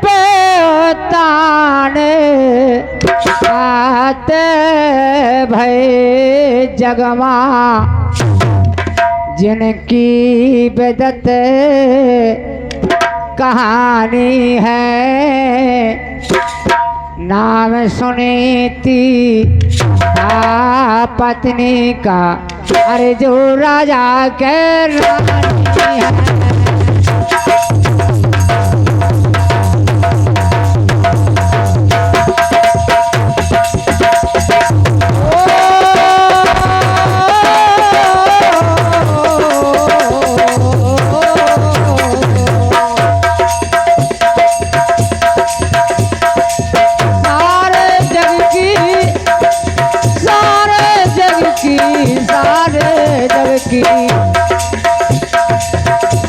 पे ताने आते भय जगमा जिनकी बेदत कहानी है नाम सुनी थी पत्नी का अरे जो राजा के रानी है।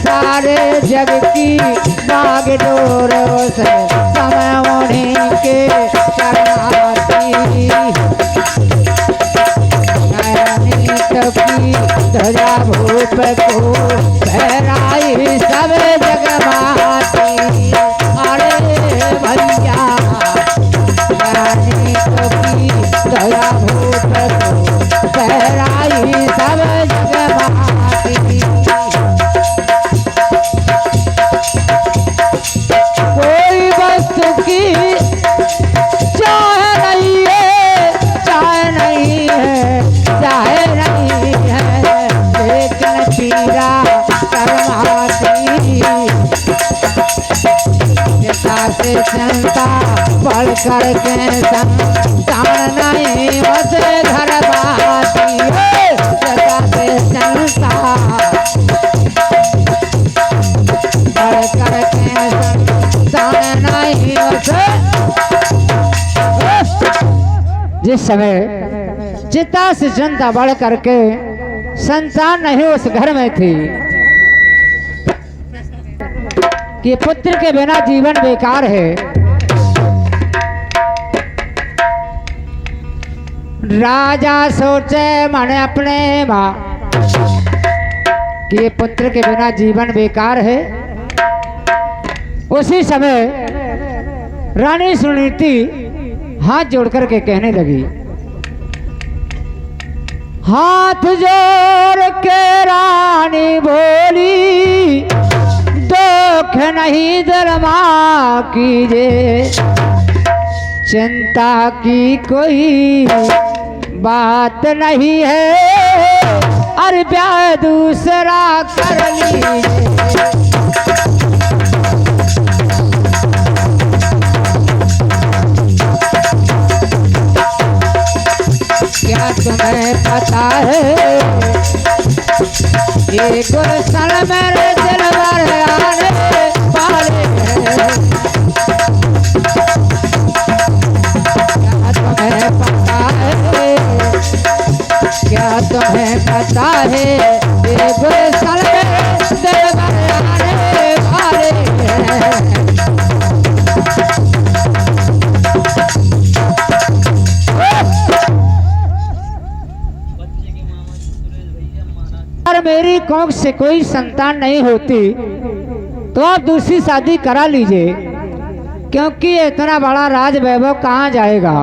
सारे जग की बागडोर से समय उन्हीं के शरणार्थी की ध्वजा भूप को फहराई सब जगमाती। अरे भैया की ध्वजा भूप को फहराई सब जगमाती। कोई वस्तु की चाहे नहीं है, चाहे नहीं है, चाहे नहीं है, लेकिन पीरा करमाती। पिता से चिंता बढ़ कर के संतान नहीं बसे घर बाती। पिता से चिंता बढ़ कर के संतान नहीं बसे। जिस समय चिता से चिंता बढ़ करके संतान नहीं उस घर में थी कि पुत्र के बिना जीवन बेकार है। राजा सोचे मन अपने माँ कि ये पुत्र के बिना जीवन बेकार है। उसी समय रानी सुनीति हाथ जोड़ करके कहने लगी, हाथ जोड़ के रानी बोली, दुख नहीं दरमा कीजिए, चिंता की कोई बात नहीं है, अरे ब्याह दूसरा कर लीजिए। क्या तुम्हें पता है ये गुलशन मेरे दिल भर आने वाले हैं। क्या तुम्हें पता है, क्या तुम्हें पता है ये गुलशन मेरे दिल भर आने वाले हैं। अगर मेरी कोख से कोई संतान नहीं होती तो आप दूसरी शादी करा लीजिए, क्योंकि इतना बड़ा राज वैभव कहाँ जाएगा।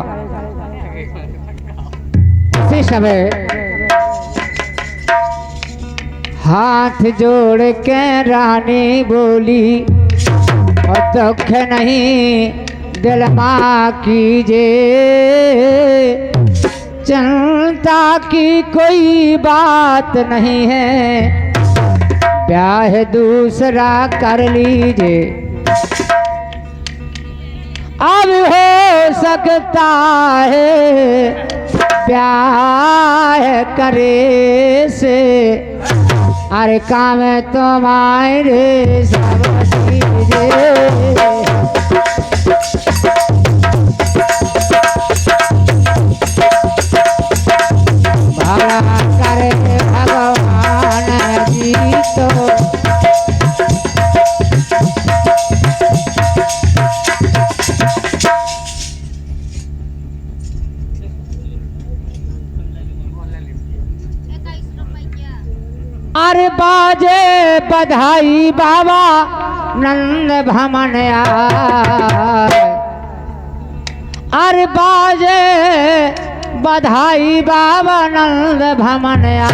इसी समय हाथ जोड़ के रानी बोली, और दुख नहीं दिल माँ कीजिए, चिंता की कोई बात नहीं है, ब्याह दूसरा कर लीजिए। अब हो सकता है ब्याह करे से, अरे काम तुम्हारे सब कीजिए। भगवान जी तो अरे बाजे बधाई बाबा नंद भमन आए। अरे बाजे बधाई बाबा नंद भमन आए।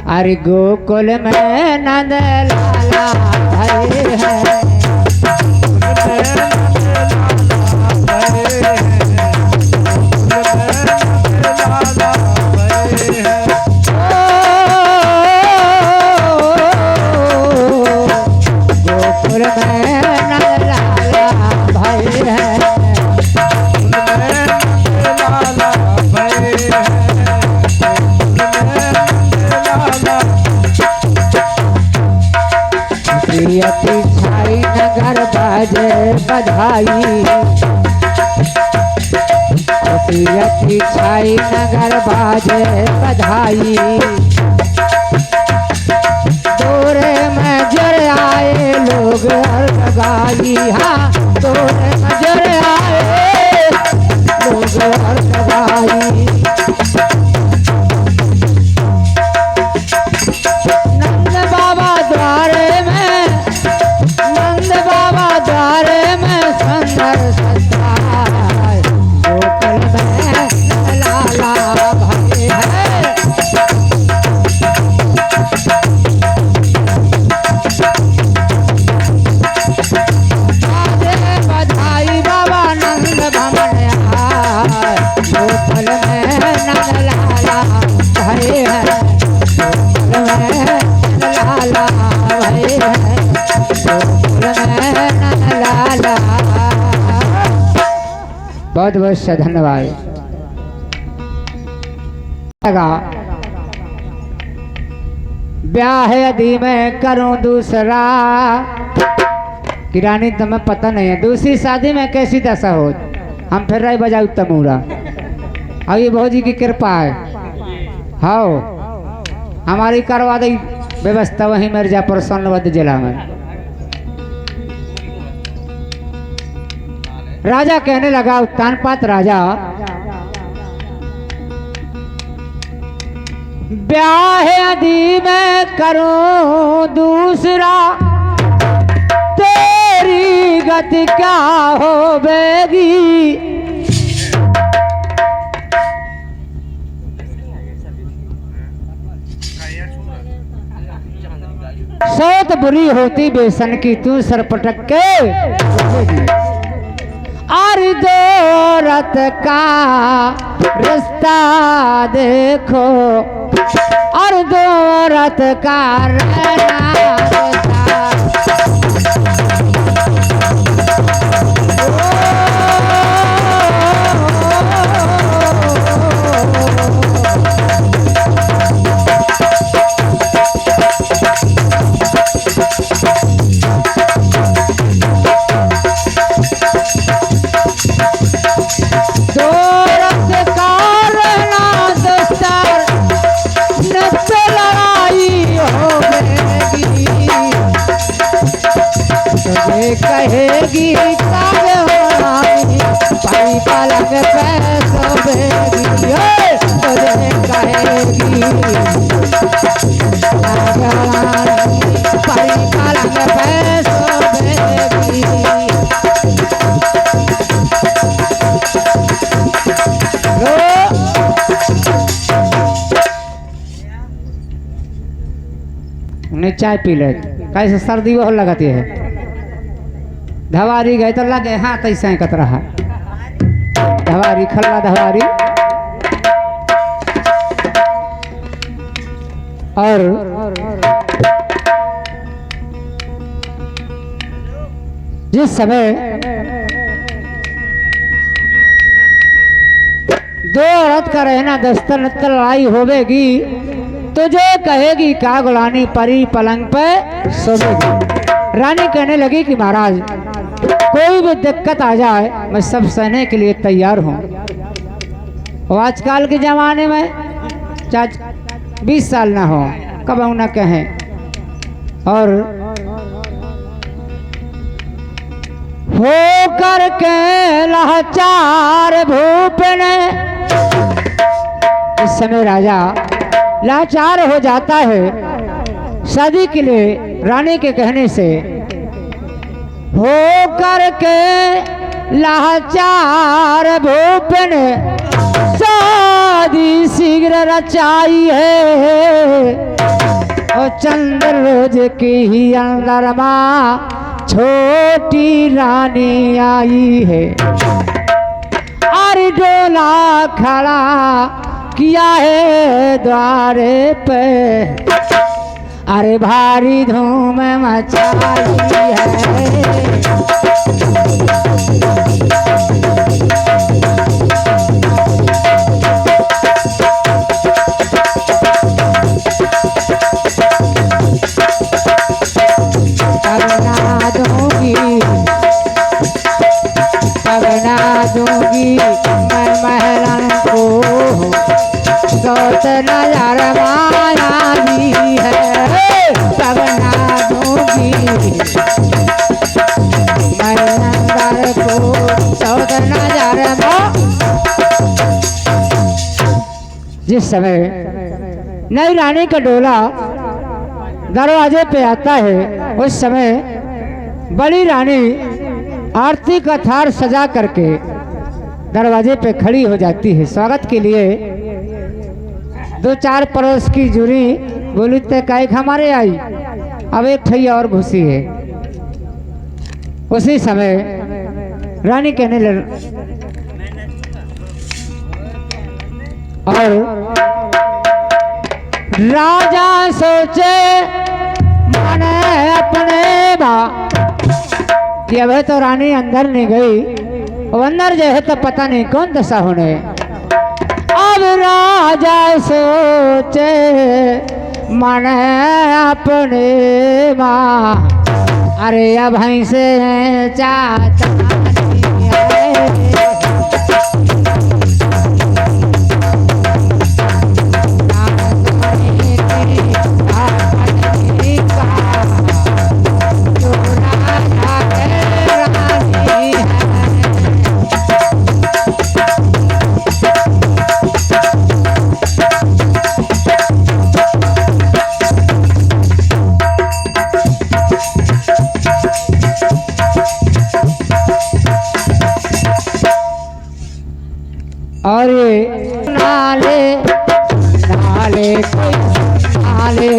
अरे गोकुल में नंद लाला भय है। छाई नगर बाजे बधाई। छाई नगर बाजे बधाई। तोरे में जर आए लोग गाई। हाँ तोरे में जर आए लोग गाई। नंद बाबा द्वारे में सुंदर सजाए। गोकुल में लाला भय है। बधाई बाबा नंद भमन आए। गोकुल में नंद लाला भय है। गोकुल में लाला भय है। बहुत बहुत धन्यवाद। ब्याह यदि मैं करूं दूसरा कि रानी तुम्हें पता नहीं है दूसरी शादी में कैसी दशा हो। हम फिर रहे बजाऊ तमूरा। अब ये भौजी की कृपा है। हाँ हमारी करवा दी व्यवस्था वहीं मिर्जापुर सोनभद्र जिला में। राजा कहने लगा उत्तानपाद राजा ब्याह यदि मैं करूं दूसरा तेरी गति क्या होवेगी। सोत बुरी होती बेसन की तू सर पटक के। और दो रथ का रास्ता देखो। और दो रथ का रास्ता। कहेगी पाई पलंग पे सोवेगी। तुझे कहेगी पाई पलंग पे सोवेगी। उन्हें चाय पी ले कैसे सर्दी बहुत लगाती है। धवारी गए तो लगे हाँ तैसा कत रहा। धवारी खल्ला धवारी। और जिस समय दो औरत का रहना दस्तर नत्तर लड़ाई होवेगी तो जो कहेगी का गुलानी परी पलंग पे सोवेगी। रानी कहने लगी कि महाराज कोई भी दिक्कत आ जाए मैं सब सहने के लिए तैयार हूँ। और आजकल के ज़माने में चाहे 20 साल ना हो कब न कहें। और हो कर के लाचार भूप ने इस समय राजा लाचार हो जाता है। शादी के लिए रानी के कहने से हो करके लाचार भूपन शादी शीघ्र रचाई है। और चंद्र रोज की ही अंदर माँ छोटी रानी आई है। अरे डोला खड़ा किया है द्वारे पे, अरे भारी धूम मचाई है। पगना दूंगी मैं महलन को, गौत नजर माया दी है। पगना दूंगी मैं नंदर को, गौत नजर जिस समय नई रानी का डोला दरवाजे पे आता है, उस समय बड़ी रानी आरती का थार सजा करके दरवाजे पे खड़ी हो जाती है। स्वागत के लिए दो चार पड़ोस की जुरी बोली तय काइक हमारे आई, अब एक ठैया और घुसी है। उसी समय रानी कहने लग और राजा सोचे माने अपने बा कि अब तो रानी अंदर नहीं गई, अब अंदर जो है तो पता नहीं कौन दशा होने। अब राजा सोचे मन अपने माँ, अरे अब से चाहता और नाले नाले नाले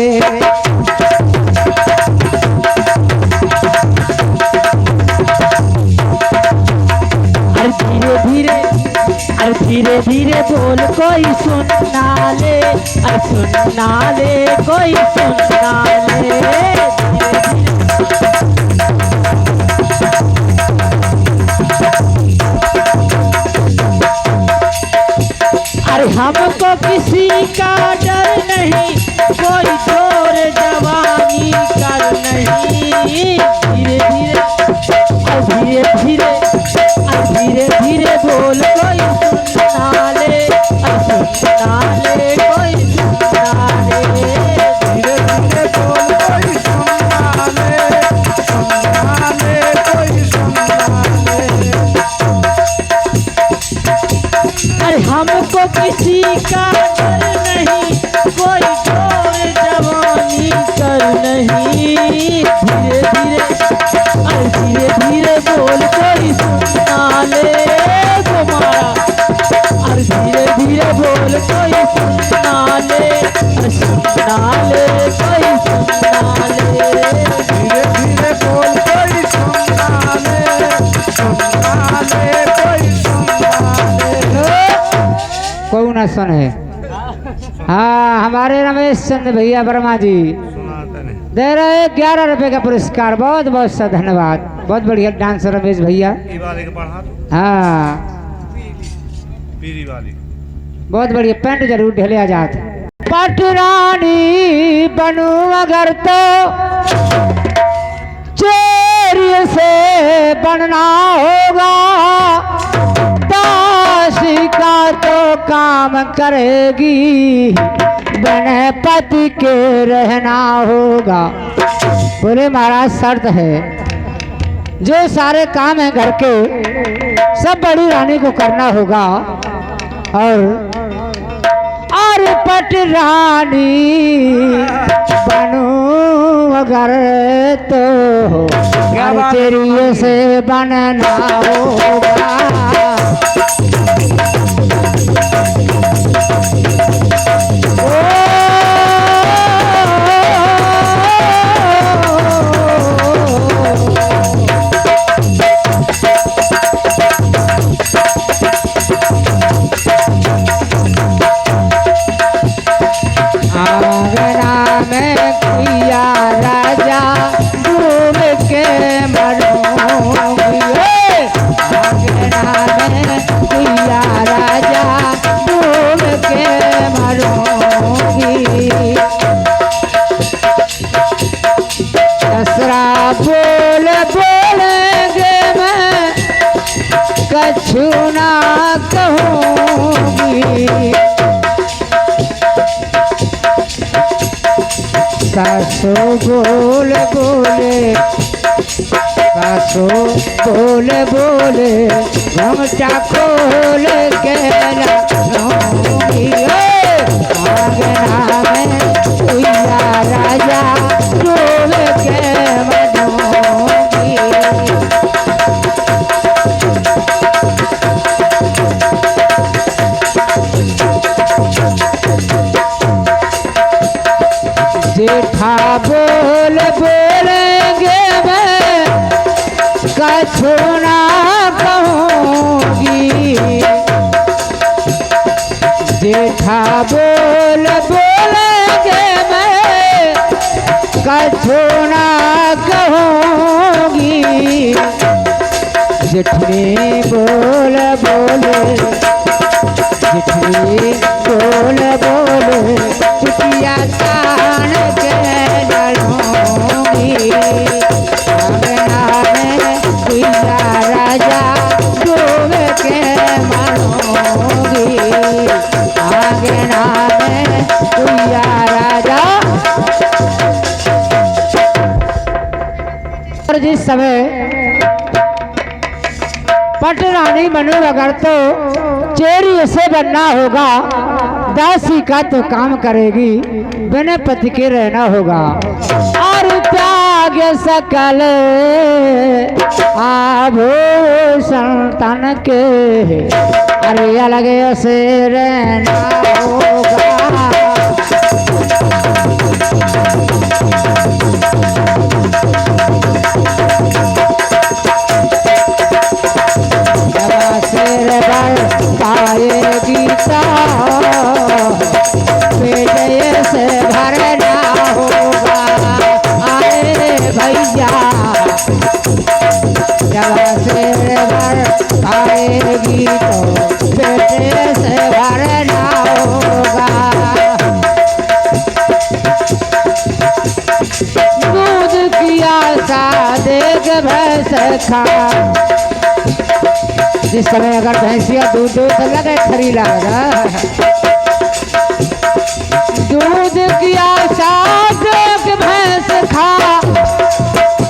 धीरे धीरे बोल कोई सुन नाले, सुन नाले कोई सुन नाले। अरे हमको किसी का डर नहीं, कोई जोर जवानी कर नहीं। धीरे धीरे धीरे धीरे धीरे धीरे बोल कोई सुनना ले, सुनना ले कोई सुनना ले। धीरे धीरे बोल कोई सुनना ले, सुनना ले कोई सुनना ले। अरे हमको किसी का डर नहीं, कोई जोर जवानी कर नहीं। धीरे धीरे धीरे धीरे बोल कोई सुनना ले तुम्हारा, और धीरे धीरे बोल कोई सुनना ले, सुनना ले कोई सुनना ले। धीरे धीरे बोल कोई सुनना ले, सुनना ले कोई सुनना ले। कोई ना सुने। हाँ, हमारे रमेश चंद्र भैया वर्मा जी दे रहे 11 रुपए का पुरस्कार। बहुत बहुत सा धन्यवाद। बहुत बढ़िया डांस रमेश भैया। हाँ बहुत बढ़िया। पैंट जरूर ढेले आजाद। पटरानी बनू अगर तो चोरी से बनना होगा, दासी का तो काम करेगी, गणपति के रहना होगा। बोले महाराज शर्त है, जो सारे काम है घर के सब बड़ी रानी को करना होगा, और और पटरानी बनू अगर तो तेरी से बनना होगा। कछु ना कहूँगी सासो बोल बोले सासो बोल बोले घुमटा खोल के रखूँगी। आंगना में कुइया राजा डूब के मनूँगी। जेठा बोल बोलेंगे मैं कछु ना कहूँगी। जेठा बोल बोलेंगे मैं कछु ना कहूँगी। जेठनी बोल बोले जेठनी बोल बोले चुटिया कान के डलूंगी। आंगना में कुइया राजा डूब के मनूंगी। आंगना में कुइया राजा। और जिस समय पटरानी बनू अगर तो चेरी से बनना होगा। दासी का तो काम करेगी बिना पति के रहना होगा। और त्याग सकल आभूषण तन के अरे अलग से रहना होगा। पाएगी तो पेट से भरना होगा। आए भैया जब से भर पाएगी तो पेट से भरना होगा। दूध की आशा देख भैंस खा। जिस समय अगर भैंसिया दूध दूध लगे खरी लगेगा। दूध की आशा देख भैंस खा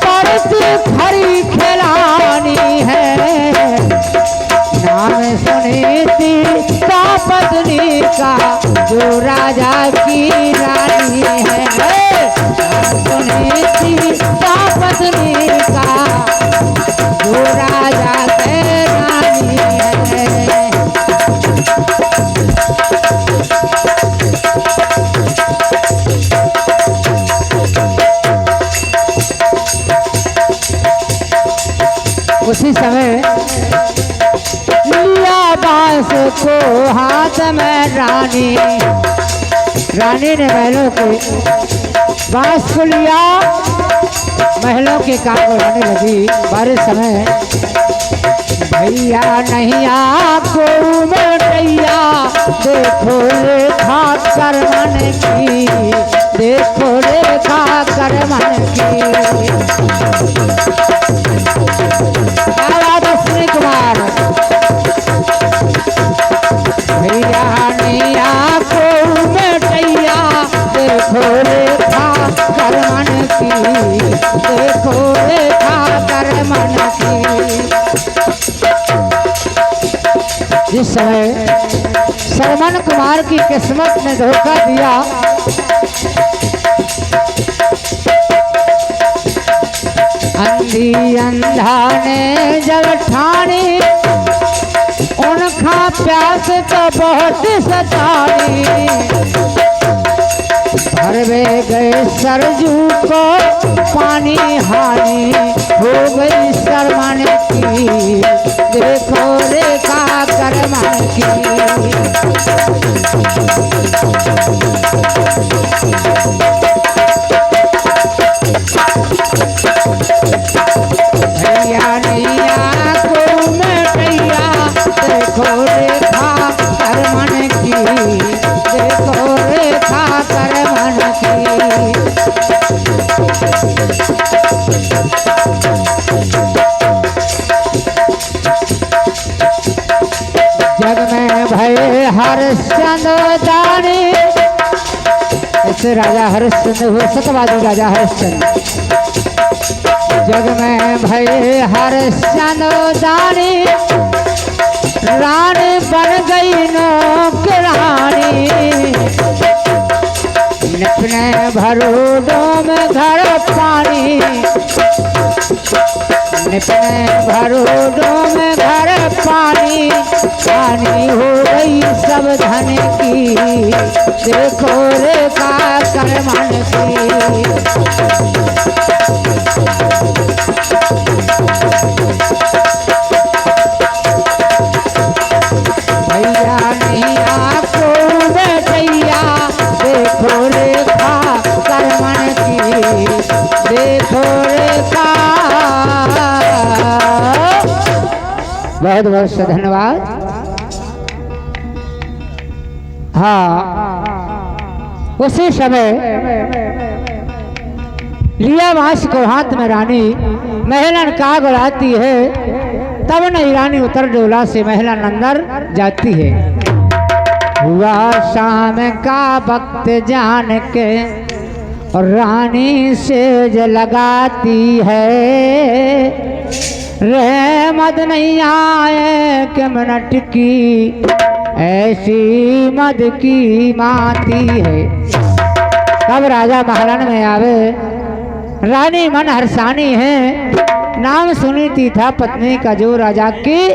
परती खरी खिलानी है। नाम सुनी थी का पत्नी का जो राजा की रानी है। सुनी थी का पत्नी का जो राजा के उसी समय लिया बांस को हाथ में रानी। रानी ने महलों के बांस को लिया महलों के काम बढ़ाने लगी। बारिश समय भैया नहीं आपको मैया देखो रेखा कर मन की। देखो रेखा कर मन की। कुमार भैया नहीं आपको मैया देखो रेखा कर मन की। देखो रेखा कर मन की। जिस समय श्रवण कुमार की किस्मत ने धोखा दिया। अंधी अंधा ने जब ठानी उनका प्यास तो बहुत सतानी। भरवे गए सरजू को पानी हानि हो गई शर्मन की। देखो रेखा करमन की। भैया नैया को मैया देखो रेखा करमन की। देखो रेखा करमन की। जग में भय हरिश्चंद्र दानी। ऐसे राजा हरिश्चंद्र हो सतवादी राजा हरिश्चंद्र। जग में भय हरिश्चंद्र दानी। रानी बन गई नौकरानी। निपने भरोडों में घर पानी। निपने भरोडों में घर पानी। पानी हो गई सब धन की। देखो रेखा करमन की। भैया नैया को बैठैया देखो रेखा करमन की। देखो रेखा। बहुत बहुत धन्यवाद। हाँ, उसी समय लिया मांस को हाथ में रानी महलन का गुड़ाती है। तब नहीं रानी उतर डोला से महलन अंदर जाती है। हुआ शाम का वक्त जान के और रानी सेज लगाती है। रहमत नहीं आए कि मिनट की ऐसी मद की माती है। तब राजा महलन में आवे। रानी मन हर्षानी है। नाम सुनी था पत्नी का जो राजा की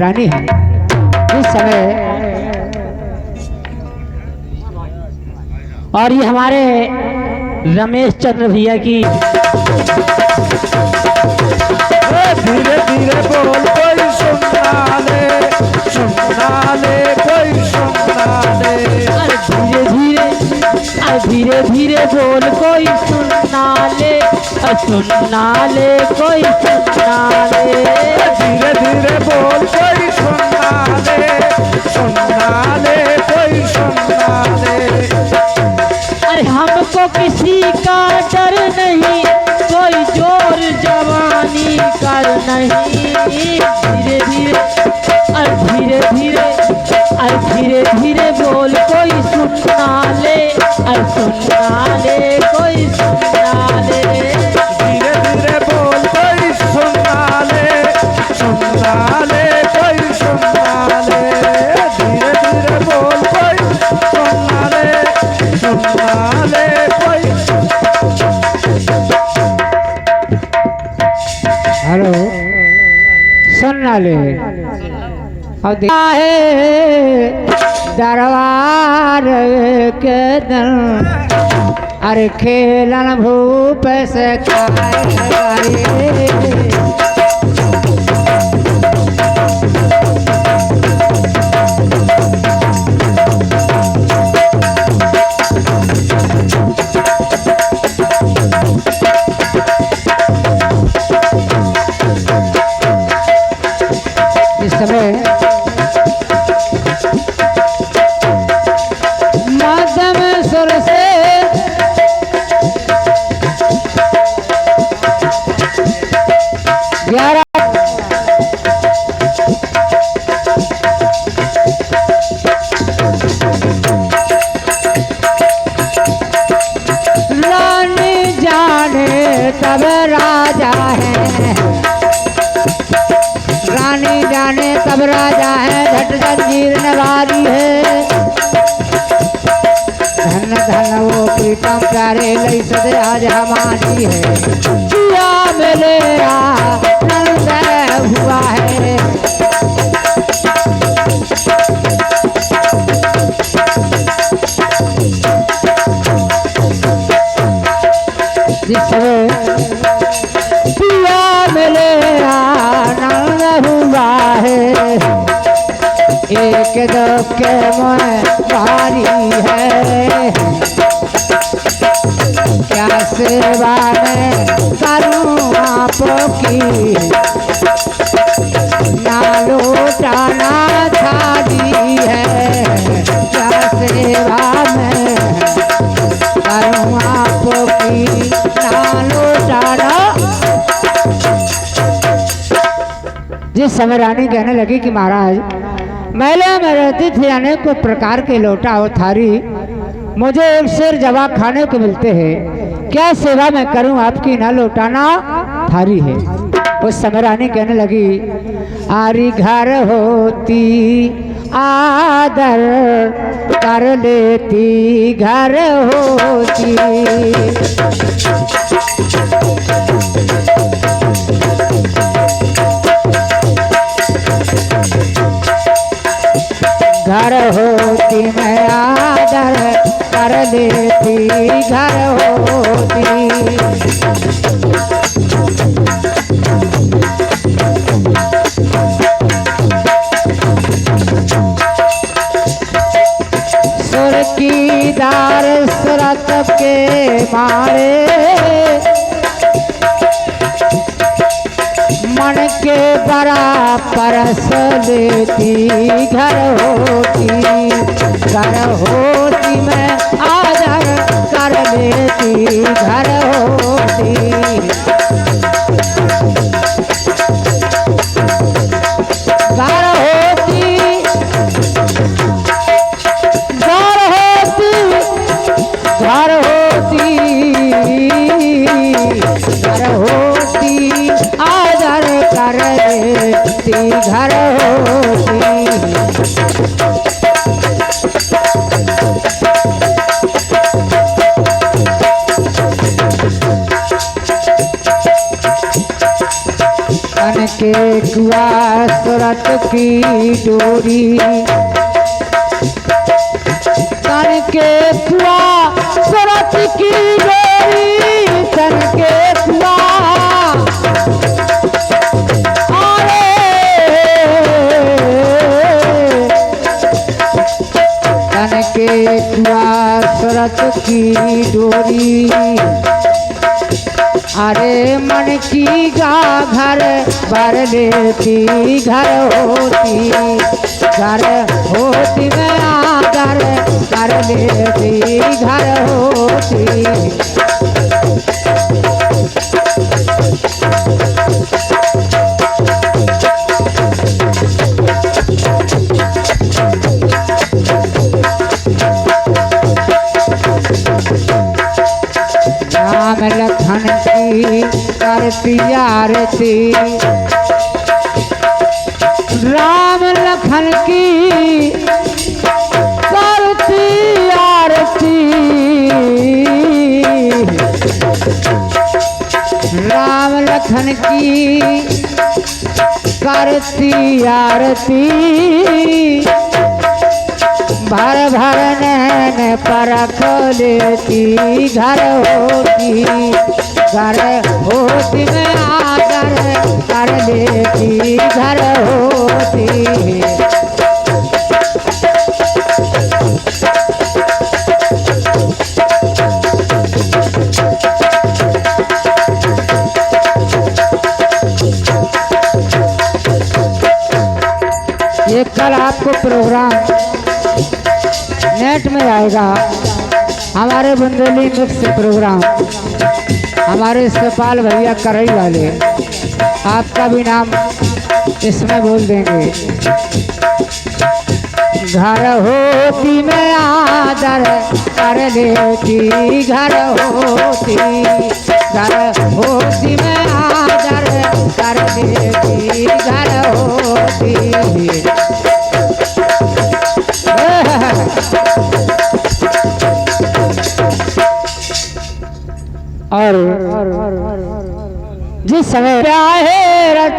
रानी है। इस समय और ये हमारे रमेश चंद्र भैया की धीरे धीरे बोल कोई सुनना ले कोई सुनना ले। धीरे धीरे बोल कोई सुनना ले कोई सुनना ले। धीरे धीरे बोल कोई सुनना ले कोई सुनना ले। अरे हमको किसी का डर नहीं कोई जोर जवानी कर नहीं। धीरे धीरे धीरे धीरे धीरे धीरे बोल कोई सुनना ले कोई सुनना ले। धीरे धीरे बोल कोई सुनना ले कोई सुनना ले। धीरे धीरे बोल कोई सुनना ले कोई। हेलो सुनना ले। और देखा है दरबार के दिन। अरे खेलन भूप से खाए। इस समय मध्यम सुर से रानी जाने तब राजा है। रानी जाने सब राजा है झट जंजीर नवारी है। धन धन वो प्रीतम प्यारे लई सद आज हमारी है। पिया मेरा नंद हुआ है। जिसमें पिया मेरा नंद हुआ है। एक दो के मैं भारी है। क्या सेवा मैं करूं आपकी ना लौटाना थाली है। क्या सेवा मैं करूं आपकी ना लौटाना। जिस समय रानी कहने लगी कि महाराज मेले में रहती थी अनेक प्रकार के लोटा और थारी, मुझे एक शेर जवाब खाने को मिलते हैं। क्या सेवा मैं करूं आपकी ना लौटाना थारी है। उस समय रानी कहने लगी आरी घर होती आदर कर लेती घर होती। घर होती मैं आदर कर लेती घर होती। सुर की दार सुरत के मारे मन के बड़ा परस लेती घर होती। घर होती मैं आदर कर लेती घर होती। घर होती घर होती घर होती घर होती आदर कर लेती घर होती। तन के कुआ सुरत की डोरी। तन के कुआ सुरत की डोरी। तन के कुआ तन के कुआ सुरत की डोरी। अरे मन की गा घर भर लेती घर होती। घर होती मैं आदर कर लेती घर होती। राम लखन की करती आरती। राम लखन की करती आरती। राम लखन की करती आरती। भर भर नैन परख लेती घर होती। घर होती मैं आदर कर लेती घर होती। ये कल आपको प्रोग्राम नेट में आएगा। हमारे बुंदेली मिक्स प्रोग्राम हमारे सपाल भैया करई वाले आपका भी नाम इसमें बोल देंगे। घर होती मैं आदर कर लेती घर होती। घर होती मैं आदर कर लेती घर होती।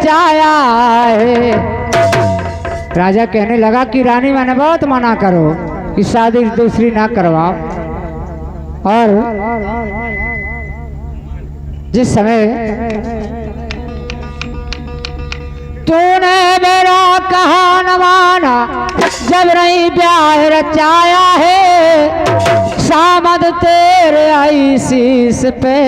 रचाया है। राजा कहने लगा कि रानी मैंने बहुत मना करो कि शादी दूसरी ना करवाओ। और जिस समय तूने मेरा कहा न माना, जब नहीं ब्याह रचाया है, सामद तेरे आई शीस पे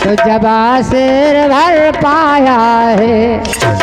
तो जबा सिर भर पाया है।